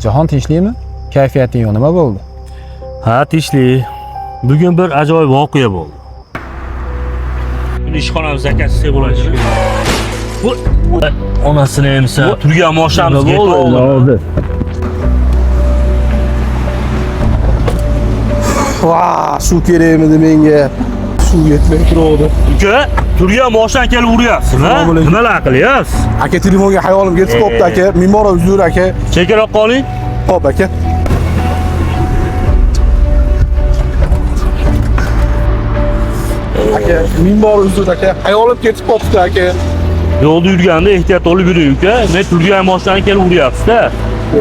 Jahon tinchlikmi? Kayfiyating nima bo'ldi? Ha, tinchlik. Bugun bir ajoyib voqea bo'ldi. Ishxonamiz zakasi bo'ladi. Bu onasini emsa, turgan mashinamizga oldi. Vah, shu kerakmidi menga? Suv yetmay turadi. Uka, turgan mashinani kelib uryapsiz, ha? Nimalar qilyapsiz? Aka, telefonga hayolim ketib qopti aka. Me'mor uzr aka. Chekroq qoling. Xo'p aka. Aka, me'mor uzr aka. Hayolim ketib qopti aka. Yo'lda yurganda ehtiyot olib yuring, uka. Men turgan mashinani kelib uryapsiz-da.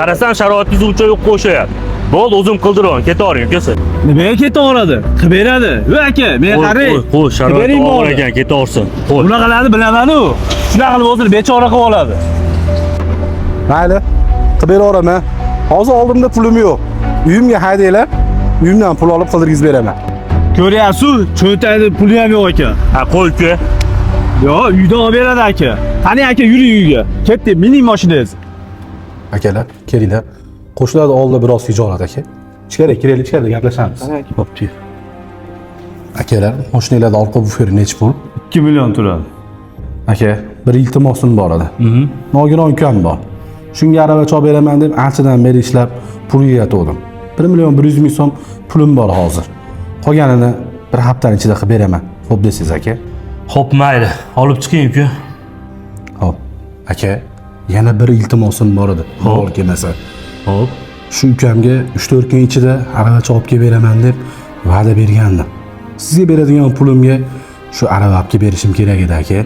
Qarasam sharoitingiz uncha yo'q qo'shyapti. Bo'ldi, o'zim qildiraman, ketavering, ukasi. Nimaga ketaveradi? Qilib beradi. Va aka, men qarang. Qo'y, sharoit og'ir ekan, ketaversin. Qo'y. Bunaqalarni bilaman-ku. Shunaqa qilib o'zini bechora qilib oladi. Mayli. Qilib beraveraman. Hozir oldimda pulim yo'q. Uyimga haydanglar. Uyimdan pul olib qildirgiz beraman. Ko'ryapsiz, cho'ntagida puli ham yo'q ekan. Ha, qo'y, uka. Yo'q, uyda olib beradi aka. Qani aka, yuring uyga. Ketdi, mening mashinangiz. Akalar, kelinglar. Qo'shnilar oldida biroz hijolat aka. Ichkari kiraylik, ichkarida gaplashamiz. Bo'pti. Akalar, mashinangizda orqa buferi necha pul? 2 million turadi. Aka, bir iltimosim bor edi. Nogiron ukam bor. Shunga arava chop beraman deb anchadan beri ishlab pul yig'atdim. 1 million 100 ming so'm pulim bor hozir. Qolganini bir haftaning ichida qilib beraman. Xo'p desiz aka? Xo'p, mayli. Olib chiqing, uka. Xo'p. Aka, yana bir iltimosim bor edi. Xor kelmasa. Xo'p. Shu ukamga 3-4 kun ichida arava chopib kelib beraman deb va'da bergandim. Sizga beradigan pulimga shu arava olib kelib berishim kerak edi aka.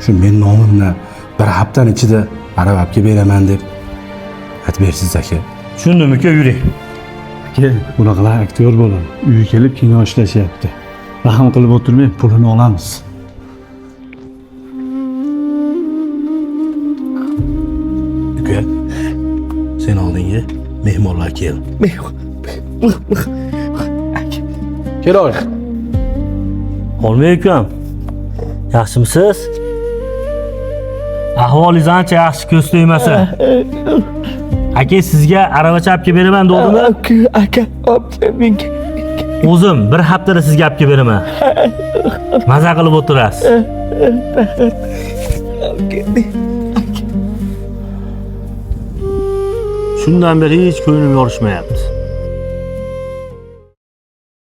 Shu men nomimdan bir haftaning ichida arava olib kelib beraman deb aytib bersiz aka. Tushundim, uka, yuring. Aka, bunaqalar aktyor bo'ladi. Uyga kelib kino ishlashyapti. Rahm qilib o'tirmang, pulini olamiz. Uka, sen oldinga mehmonlar keldi. Keling. Olmay ukam. Yaxshimisiz? Ahvolingiz ancha yaxshi, ko'z tegmasa. Aka, sizga arava chapib kelib beraman dedimmi? Aka, menga. O'zim bir haftada sizga olib kelib beraman. Maza qilib o'tirasiz. Shundan beri hech ko'nglim yorishmayapti.